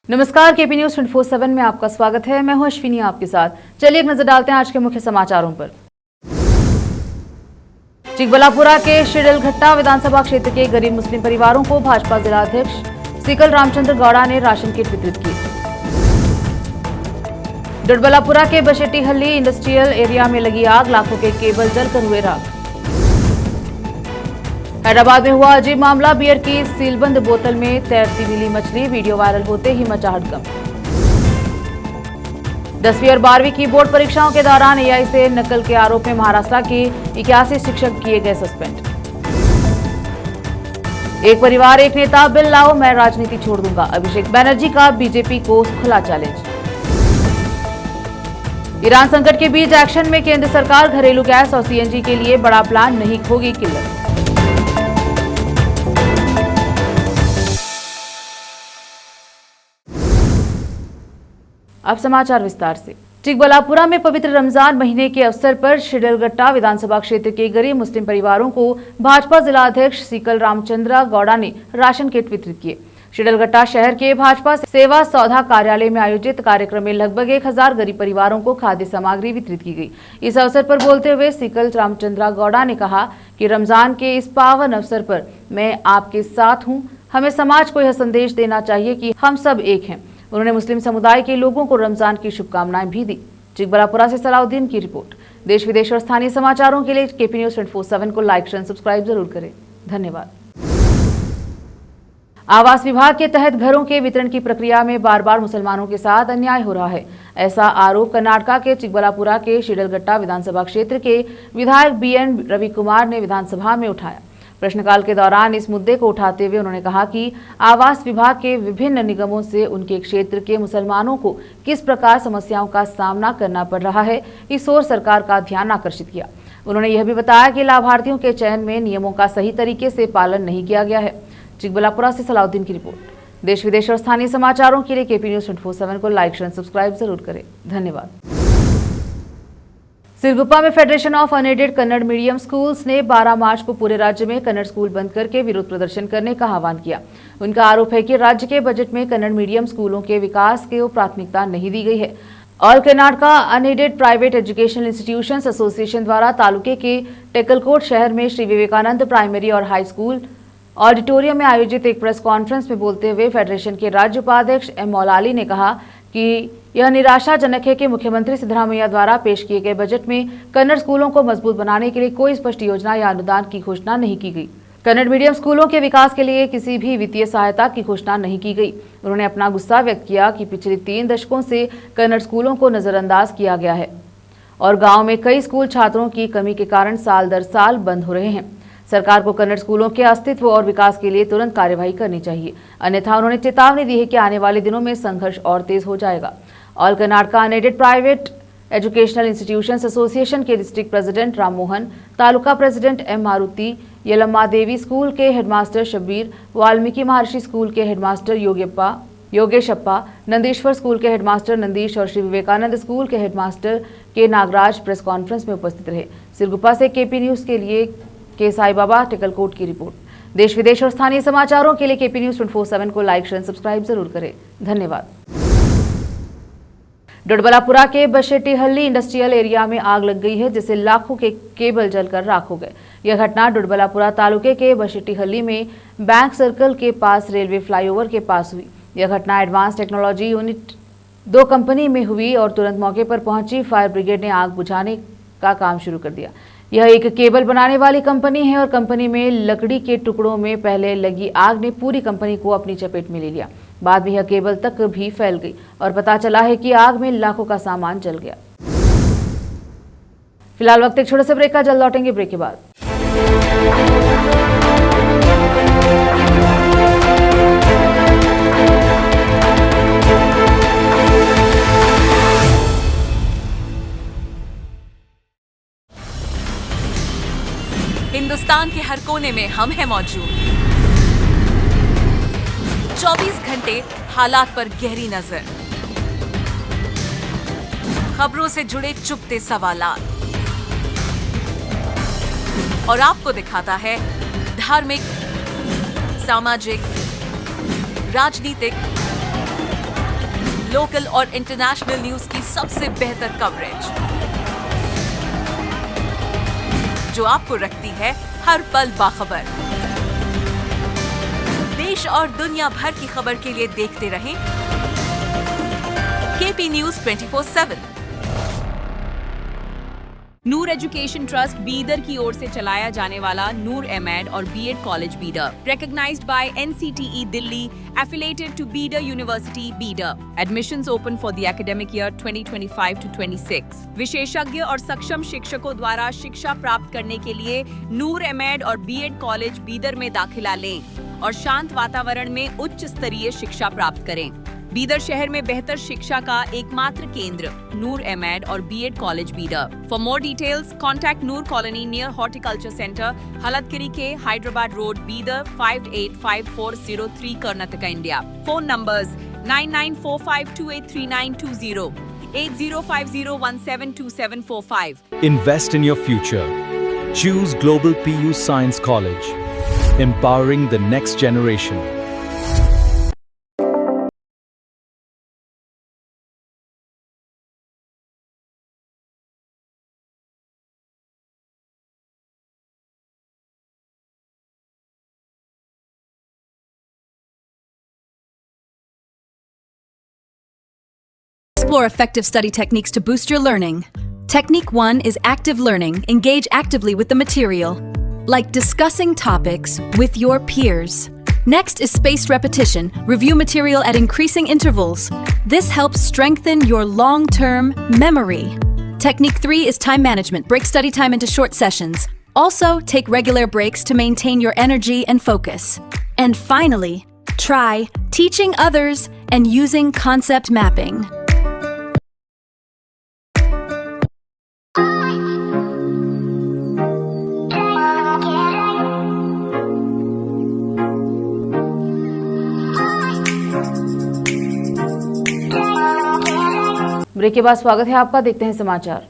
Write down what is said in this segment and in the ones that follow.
नमस्कार, KP news 24/7 में आपका स्वागत है। मैं हूं अश्विनी आपके साथ। चलिए एक नजर डालते हैं आज के मुख्य समाचारों पर। चिकबलापुरा के शिडलघट्टा विधानसभा क्षेत्र के गरीब मुस्लिम परिवारों को भाजपा जिलाध्यक्ष सीकल रामचंद्र गौड़ा ने राशन किट वितरित की। डुडबलापुरा के बशेट्टीहल्ली इंडस्ट्रियल एरिया में लगी आग, लाखों के केबल जलकर हुए राख। हैदराबाद में हुआ अजीब मामला, बियर की सीलबंद बोतल में तैरती मिली मछली, वीडियो वायरल होते ही मचा हड़कंप। 10वीं और 12वीं की बोर्ड परीक्षाओं के दौरान एआई से नकल के आरोप में महाराष्ट्र के 81 शिक्षक किए गए सस्पेंड। एक परिवार एक नेता, बिल लाओ मैं राजनीति छोड़ दूंगा, अभिषेक बैनर्जी का बीजेपी को खुला चैलेंज। ईरान संकट के बीच एक्शन में केंद्र सरकार, घरेलू गैस और सीएनजी के लिए बड़ा प्लान, नहीं होगी किल्लत। अब समाचार विस्तार से। चिकबलापुरा में पवित्र रमजान महीने के अवसर पर शिडलघट्टा विधानसभा क्षेत्र के गरीब मुस्लिम परिवारों को भाजपा जिलाध्यक्ष सीकल रामचंद्र गौड़ा ने राशन किट वितरित किए। शिडलघट्टा शहर के भाजपा सेवा सौधा कार्यालय में आयोजित कार्यक्रम में लगभग 1000 गरीब परिवारों को खाद्य सामग्री वितरित की गई। इस अवसर पर बोलते हुए सीकल रामचंद्र गौड़ा ने कहा कि रमजान के इस पावन अवसर पर मैं आपके साथ हूँ। हमें समाज को यह संदेश देना चाहिए कि हम सब एक हैं। उन्होंने मुस्लिम समुदाय के लोगों को रमजान की शुभकामनाएं भी दी। चिकबलापुरा से सलाउद्दीन की रिपोर्ट। देश विदेश और स्थानीय समाचारों के लिए केपी न्यूज 24/7 को लाइक शेयर सब्सक्राइब जरूर करें। धन्यवाद। आवास विभाग के तहत घरों के वितरण की प्रक्रिया में बार बार मुसलमानों के साथ अन्याय हो रहा है। ऐसा आरोप कर्नाटक के चिकबलापुरा के शिडलघट्टा विधानसभा क्षेत्र के विधायक बीएन रवि कुमार ने विधानसभा में उठाया। प्रश्नकाल के दौरान इस मुद्दे को उठाते हुए उन्होंने कहा कि आवास विभाग के विभिन्न निगमों से उनके क्षेत्र के मुसलमानों को किस प्रकार समस्याओं का सामना करना पड़ रहा है, इस ओर सरकार का ध्यान आकर्षित किया। उन्होंने यह भी बताया कि लाभार्थियों के चयन में नियमों का सही तरीके से पालन नहीं किया गया है। चिकबलापुरा से सलाउद्दीन की रिपोर्ट। देश विदेश और स्थानीय समाचारों के लिए केपी न्यूज 24/7 को लाइक शेयर सब्सक्राइब जरूर करें। धन्यवाद। सिरगुप्पा में federation of unaided Kannada medium schools ने 12 मार्च को पूरे राज्य में कन्नड़ स्कूल बंद करके विरोध प्रदर्शन करने का आह्वान किया। उनका आरोप है कि राज्य के बजट में कन्नड़ मीडियम स्कूलों के विकास को प्राथमिकता नहीं दी गई है। All Karnataka unaided private educational institutions association द्वारा तालुके के टेकलकोट शहर में श्री विवेकानंद प्राइमरी और हाई स्कूल ऑडिटोरियम में आयोजित एक प्रेस कॉन्फ्रेंस में बोलते हुए फेडरेशन के राज्य उपाध्यक्ष एम मौलाली ने कहा कि यह निराशाजनक है कि मुख्यमंत्री सिद्धरामैया द्वारा पेश किए गए बजट में कन्नड़ स्कूलों को मजबूत बनाने के लिए कोई स्पष्ट योजना या अनुदान की घोषणा नहीं की गई। कन्नड़ मीडियम स्कूलों के विकास के लिए किसी भी वित्तीय सहायता की घोषणा नहीं की गई। उन्होंने अपना गुस्सा व्यक्त किया कि पिछले 3 दशकों से कन्नड़ स्कूलों को नजरअंदाज किया गया है और गाँव में कई स्कूल छात्रों की कमी के कारण साल दर साल बंद हो रहे हैं। सरकार को कन्नड़ स्कूलों के अस्तित्व और विकास के लिए तुरंत कार्यवाही करनी चाहिए, अन्यथा उन्होंने चेतावनी दी है कि आने वाले दिनों में संघर्ष और तेज हो जाएगा। All Karnataka unaided private educational institutions association के district president Ram Mohan, taluka president M Maruti, Yellamma Devi school के हेडमास्टर शब्बीर, वाल्मीकि महर्षि स्कूल के हेडमास्टर योगेशप्पा, नंदीश्वर स्कूल के हेडमास्टर नंदीश और श्री विवेकानंद स्कूल के headmaster K Nagaraj press conference में उपस्थित रहे। सिरगुप्पा से केपी न्यूज के लिए के साई बाबा टेकलकोट की रिपोर्ट। देश विदेश और स्थानीय समाचारों के लिए केपी न्यूज 24/7 को लाइक शेयर सब्सक्राइब जरूर करें। धन्यवाद। डुडबलापुरा के बशेट्टीहल्ली इंडस्ट्रियल एरिया में आग लग गई है, जिससे लाखों के केबल जलकर राख हो गए। यह घटना डुडबलापुरा तालुके के बशेट्टीहल्ली में बैंक सर्कल के पास रेलवे फ्लाईओवर के पास हुई। यह घटना एडवांस टेक्नोलॉजी यूनिट 2 कंपनी में हुई और तुरंत मौके पर पहुंची फायर ब्रिगेड ने आग बुझाने का काम शुरू कर दिया। यह एक केबल बनाने वाली कंपनी है और कंपनी में लकड़ी के टुकड़ों में पहले लगी आग ने पूरी कंपनी को अपनी चपेट में ले लिया। बाद में यह केबल तक भी फैल गई और पता चला है कि आग में लाखों का सामान जल गया। फिलहाल वक्त एक छोटे से ब्रेक का, जल्द लौटेंगे ब्रेक के बाद। हिंदुस्तान के हर कोने में हम हैं मौजूद। 24 घंटे हालात पर गहरी नजर, खबरों से जुड़े चुपते सवालात और आपको दिखाता है धार्मिक, सामाजिक, राजनीतिक लोकल और इंटरनेशनल न्यूज की सबसे बेहतर कवरेज, जो आपको रखती है हर पल बाखबर। देश और दुनिया भर की खबर के लिए देखते रहें KP news 24/7। Noor Education Trust Bidar की ओर से चलाया जाने वाला नूर एमएड और BEd college Bidar, recognized by NCTE Delhi, affiliated to Bidar University, Bidar. Admissions open for the academic year 2025 to 26. विशेषज्ञ और सक्षम शिक्षकों द्वारा शिक्षा प्राप्त करने के लिए नूर एमएड और बीएड कॉलेज बीदर में दाखिला लें और शांत वातावरण में उच्च स्तरीय शिक्षा प्राप्त करें। बीदर शहर में बेहतर शिक्षा का एकमात्र केंद्र नूर एमएड और BEd college Bidar. For more details contact Noor colony near horticulture centre, Halatgiri के Hyderabad road, Bidar 585403 Karnataka, India. Phone numbers 9945283920, 8050172745। Invest in your future. Choose Global PU Science College, empowering the next generation. Explore effective study techniques to boost your learning. Technique 1 is active learning. Engage actively with the material, like discussing topics with your peers. Next is spaced repetition. Review material at increasing intervals. This helps strengthen your long-term memory. Technique 3 is time management. Break study time into short sessions. Also, take regular breaks to maintain your energy and focus. And finally, try teaching others and using concept mapping. Break के बाद स्वागत है आपका। देखते हैं समाचार।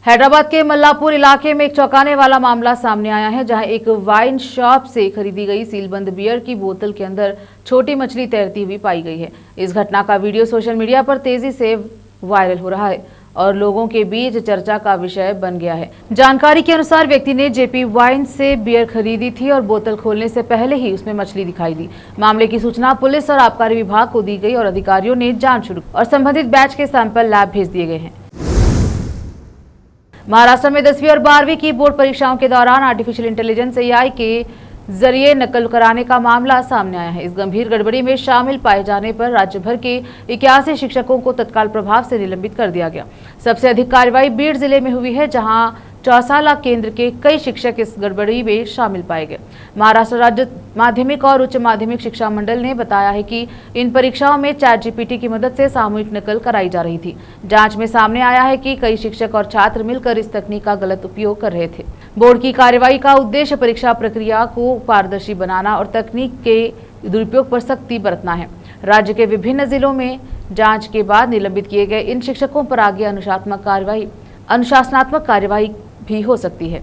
हैदराबाद के मल्लापुर इलाके में एक चौंकाने वाला मामला सामने आया है, जहां एक वाइन शॉप से खरीदी गई सीलबंद बियर की बोतल के अंदर छोटी मछली तैरती हुई पाई गई है। इस घटना का वीडियो सोशल मीडिया पर तेजी से वायरल हो रहा है और लोगों के बीच चर्चा का विषय बन गया है। जानकारी के अनुसार व्यक्ति ने जेपी वाइन से बियर खरीदी थी और बोतल खोलने से पहले ही उसमें मछली दिखाई दी। मामले की सूचना पुलिस और आबकारी विभाग को दी गई और अधिकारियों ने जांच शुरू और संबंधित बैच के सैंपल लैब भेज दिए गए हैं। महाराष्ट्र में 10वीं और 12वीं की बोर्ड परीक्षाओं के दौरान आर्टिफिशियल इंटेलिजेंस AI के जरिए नकल कराने का मामला सामने आया है। इस गंभीर गड़बड़ी में शामिल पाए जाने पर राज्य भर के 81 शिक्षकों को तत्काल प्रभाव से निलंबित कर दिया गया। सबसे अधिक कार्रवाई बीड़ जिले में हुई है, जहां चौसाला केंद्र के कई शिक्षक इस गड़बड़ी में शामिल पाए गए। महाराष्ट्र राज्य माध्यमिक और उच्च माध्यमिक शिक्षा मंडल ने बताया है कि इन परीक्षाओं में ChatGPT की मदद से सामूहिक नकल कराई जा रही थी। जांच में सामने आया है कि कई शिक्षक और छात्र मिलकर इस तकनीक का गलत उपयोग कर रहे थे। बोर्ड की कार्रवाई का उद्देश्य परीक्षा प्रक्रिया को पारदर्शी बनाना और तकनीक के दुरुपयोग पर सख्ती बरतना है। राज्य के विभिन्न जिलों में जांच के बाद निलंबित किए गए इन शिक्षकों पर आगे अनुशासनात्मक कार्यवाही भी हो सकती है।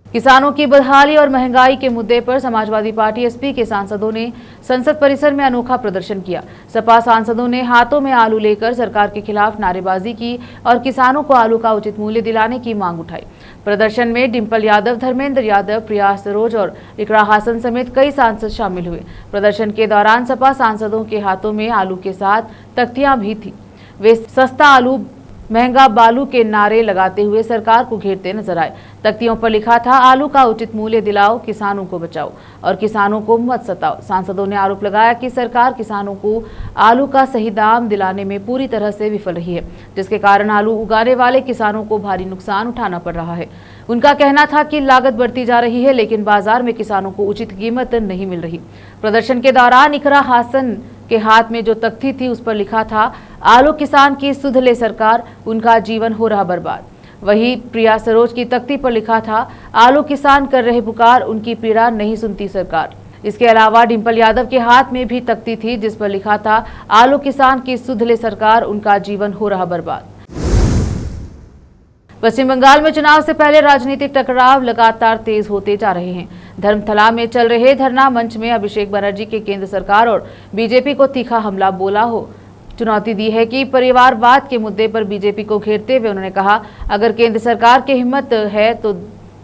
किसानों की बदहाली और महंगाई के मुद्दे पर समाजवादी पार्टी SP के सांसदों ने संसद परिसर में अनोखा प्रदर्शन किया। सपा सांसदों ने हाथों में आलू लेकर सरकार के खिलाफ नारेबाजी की और किसानों को आलू का उचित मूल्य दिलाने की मांग उठाई। प्रदर्शन में डिंपल यादव, धर्मेंद्र यादव, प्रिया सरोज और इकरा हासन समेत कई सांसद शामिल हुए। प्रदर्शन के दौरान सपा सांसदों के हाथों में आलू के साथ तख्तियां भी थी। वे सस्ता आलू महंगा बालू के नारे लगाते हुए सरकार को घेरते नजर आए। तख्तियों पर लिखा था, आलू का उचित मूल्य दिलाओ, किसानों को बचाओ और किसानों को मत सताओ। सांसदों ने आरोप लगाया कि सरकार किसानों को आलू का सही दाम दिलाने में पूरी तरह से विफल रही है, जिसके कारण आलू उगाने वाले किसानों को भारी नुकसान उठाना पड़ रहा है। उनका कहना था कि लागत बढ़ती जा रही है, लेकिन बाजार में किसानों को उचित कीमत नहीं मिल रही। प्रदर्शन के दौरान इकरा हासन के हाथ में जो तख्ती थी उस पर लिखा था, आलू किसान की सुध ले सरकार, उनका जीवन हो रहा बर्बाद। वहीं प्रिया सरोज की तख्ती पर लिखा था, आलू किसान कर रहे पुकार, उनकी पीड़ा नहीं सुनती सरकार। इसके अलावा डिंपल यादव के हाथ में भी तख्ती थी जिस पर लिखा था, आलू किसान की सुध ले सरकार, उनका जीवन हो रहा बर्बाद। पश्चिम बंगाल में चुनाव से पहले राजनीतिक टकराव लगातार तेज होते जा रहे हैं। धर्मतला में चल रहे धरना मंच में अभिषेक बनर्जी के केंद्र सरकार और बीजेपी को तीखा हमला बोला हो चुनौती दी है कि परिवारवाद के मुद्दे पर बीजेपी को घेरते हुए उन्होंने कहा, अगर केंद्र सरकार की हिम्मत है तो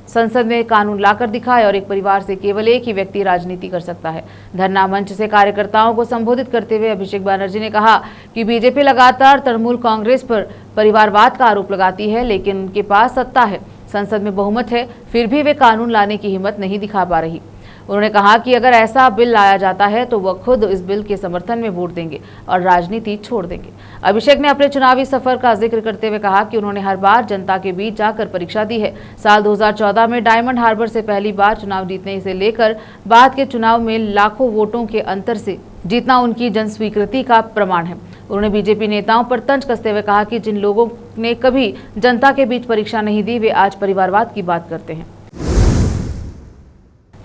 संसद में कानून लाकर दिखाए और एक परिवार से केवल एक ही व्यक्ति राजनीति कर सकता है। धरना मंच से कार्यकर्ताओं को संबोधित करते हुए अभिषेक बनर्जी ने कहा कि बीजेपी लगातार तृणमूल कांग्रेस पर परिवारवाद का आरोप लगाती है, लेकिन उनके पास सत्ता है, संसद में बहुमत है, फिर भी वे कानून लाने की हिम्मत नहीं दिखा पा रही। उन्होंने कहा कि अगर ऐसा बिल लाया जाता है तो वह खुद इस बिल के समर्थन में वोट देंगे और राजनीति छोड़ देंगे। अभिषेक ने अपने चुनावी सफर का जिक्र करते हुए कहा कि उन्होंने हर बार जनता के बीच जाकर परीक्षा दी है। साल 2014 में डायमंड हार्बर से पहली बार चुनाव जीतने से लेकर बाद के चुनाव में लाखों वोटों के अंतर से जीतना उनकी जन स्वीकृति का प्रमाण है। उन्होंने बीजेपी नेताओं पर तंज कसते हुए कहा कि जिन लोगों ने कभी जनता के बीच परीक्षा नहीं दी, वे आज परिवारवाद की बात करते हैं।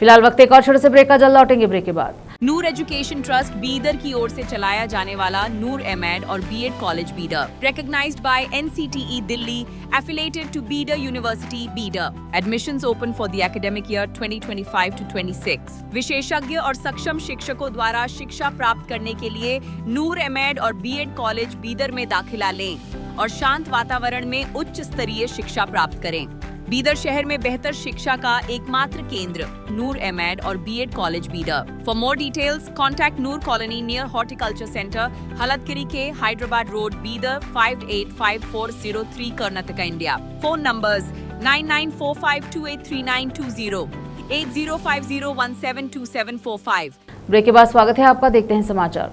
फिलहाल वक्त एक और छोटे से ब्रेक का, जल्द लौटेंगे ब्रेक के बाद। नूर एजुकेशन ट्रस्ट बीदर की ओर से चलाया जाने वाला नूर एमएड और BEd college Bidar, recognized by NCTE Delhi, affiliated to Bidar University Bidar. Admissions open for the academic year 2025 to 26. विशेषज्ञ और सक्षम शिक्षकों द्वारा शिक्षा प्राप्त करने के लिए नूर एमएड और बीएड कॉलेज बीदर में दाखिला लें और शांत वातावरण में उच्च स्तरीय शिक्षा प्राप्त करें। बीदर शहर में बेहतर शिक्षा का एकमात्र केंद्र नूर एमएड और BEd college Bidar. For more details contact Noor colony near horticulture centre, Halatgiri के Hyderabad road, Bidar 585403 Karnataka, India. Phone numbers 9945283920, 8050172745। Break के बाद स्वागत है आपका, देखते हैं समाचार।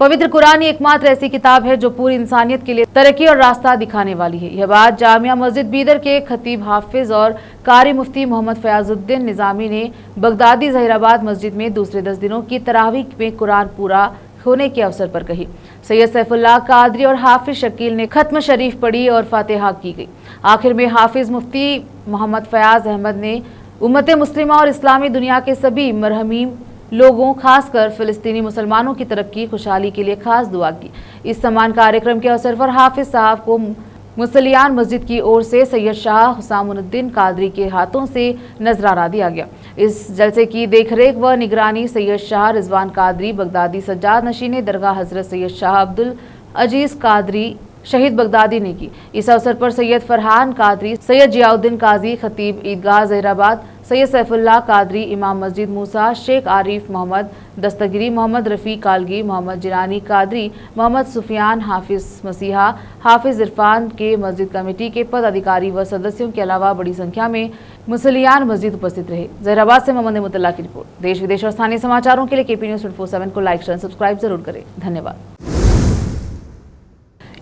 पवित्र कुरान एकमात्र ऐसी किताब है जो पूरी इंसानियत के लिए तरक्की और रास्ता दिखाने वाली है। यह बात जामिया मस्जिद बीदर के खतीब हाफिज और कारी मुफ्ती मोहम्मद फयाजुद्दीन निजामी ने बगदादी जहीराबाद मस्जिद में दूसरे 10 दिनों की तरावीह में कुरान पूरा होने के अवसर पर कही। सैयद सैफुल्लाह कादरी और हाफिज शकील ने खत्म शरीफ पढ़ी और फातिहा की गई। आखिर में हाफिज मुफ्ती मोहम्मद फयाज अहमद ने उम्मत मुस्लिमा और इस्लामी दुनिया के सभी मरहमीम लोगों, खासकर फिलिस्तीनी मुसलमानों की तरक्की खुशहाली के लिए खास दुआ की। इस सम्मान कार्यक्रम के अवसर पर हाफिज साहब को मुसलियान मस्जिद की ओर से सैयद शाह हुसामुद्दीन कादरी के हाथों से नजराना दिया गया। इस जलसे की देखरेख व निगरानी सैयद शाह रिजवान कादरी बगदादी सज्जाद नशीन दरगाह हजरत सैयद शाह अब्दुल अजीज कादरी शहीद बगदादी ने की। इस अवसर पर सैयद फरहान कादरी, सैयद जियाउद्दीन काजी खतीब ईदगाह जहीराबाद, सैयद सैफुल्लाह कादरी इमाम मस्जिद मूसा, शेख आरिफ मोहम्मद दस्तगिरी, मोहम्मद रफ़ी कालगी, मोहम्मद जिलानी कादरी, मोहम्मद सुफियान, हाफिज मसीहा, हाफिज इरफान के मस्जिद कमेटी के पदाधिकारी व सदस्यों के अलावा बड़ी संख्या में मुसलियान मस्जिद उपस्थित रहे। जहीराबाद से मोहम्मद मुतल्ला की रिपोर्ट। देश विदेश और स्थानीय समाचारों के लिए KP News 24/7 को लाइक, शेयर, सब्सक्राइब जरूर करें। धन्यवाद।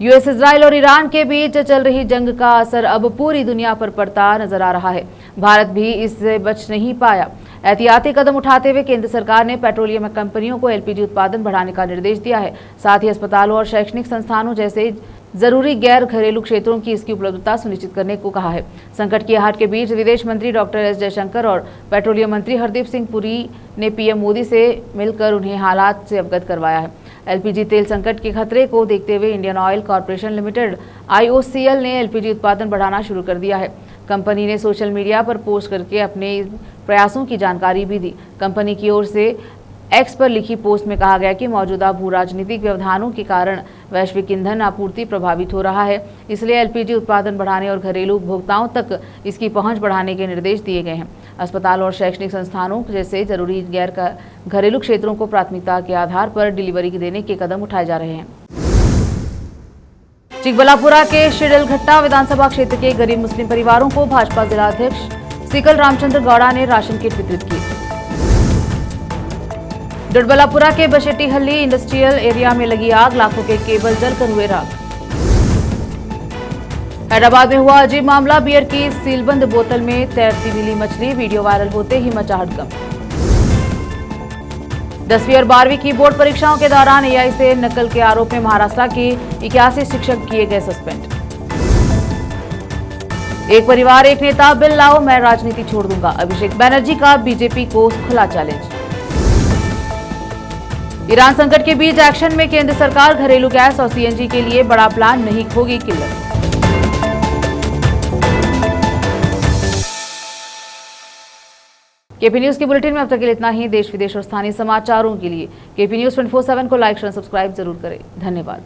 यूएस, इजराइल और ईरान के बीच चल रही जंग का असर अब पूरी दुनिया पर पड़ता नजर आ रहा है। भारत भी इससे बच नहीं पाया। एहतियाती कदम उठाते हुए केंद्र सरकार ने पेट्रोलियम कंपनियों को LPG उत्पादन बढ़ाने का निर्देश दिया है। साथ ही अस्पतालों और शैक्षणिक संस्थानों जैसे जरूरी गैर घरेलू क्षेत्रों की इसकी उपलब्धता सुनिश्चित करने को कहा है। संकट की आहट के बीच विदेश मंत्री डॉक्टर एस जयशंकर और पेट्रोलियम मंत्री हरदीप सिंह पुरी ने PM मोदी से मिलकर उन्हें हालात से अवगत करवाया है। LPG तेल संकट के खतरे को देखते हुए Indian oil corporation limited IOCL ने LPG उत्पादन बढ़ाना शुरू कर दिया है। कंपनी ने सोशल मीडिया पर पोस्ट करके अपने प्रयासों की जानकारी भी दी। कंपनी की ओर से X पर लिखी पोस्ट में कहा गया कि मौजूदा भू राजनीतिक व्यवधानों के कारण वैश्विक ईंधन आपूर्ति प्रभावित हो रहा है, इसलिए LPG उत्पादन बढ़ाने और घरेलू उपभोक्ताओं तक इसकी पहुंच बढ़ाने के निर्देश दिए गए हैं। अस्पतालों और शैक्षणिक संस्थानों जैसे जरूरी गैर घरेलू क्षेत्रों को प्राथमिकता के आधार पर डिलीवरी देने के कदम उठाए जा रहे हैं। चिकबल्लापुरा के शिडलघट्टा विधानसभा क्षेत्र के गरीब मुस्लिम परिवारों को भाजपा जिलाध्यक्ष सिकल रामचंद्र गौड़ा ने राशन किट वितरित की। डोडबल्लापुरा के बशेट्टीहल्ली इंडस्ट्रियल एरिया में लगी आग, लाखों के केबल जलकर हुए राख। हैदराबाद में हुआ अजीब मामला, बियर की सीलबंद बोतल में तैरती मिली मछली, वीडियो वायरल होते ही मचा हड़कंप। 10वीं और 12वीं की बोर्ड परीक्षाओं के दौरान AI से नकल के आरोप में महाराष्ट्र के 81 शिक्षक किए गए सस्पेंड। एक परिवार एक नेता, बिल लाओ मैं राजनीति छोड़ दूंगा, अभिषेक बनर्जी का बीजेपी को खुला चैलेंज। ईरान संकट के बीच एक्शन में केंद्र सरकार, घरेलू गैस और CNG के लिए बड़ा प्लान, नहीं खोगी किल्लत। केपी न्यूज के बुलेटिन में अब तक के लिए इतना ही। देश विदेश और स्थानीय समाचारों के लिए केपी न्यूज 24/7 को लाइक शेयर सब्सक्राइब जरूर करें। धन्यवाद।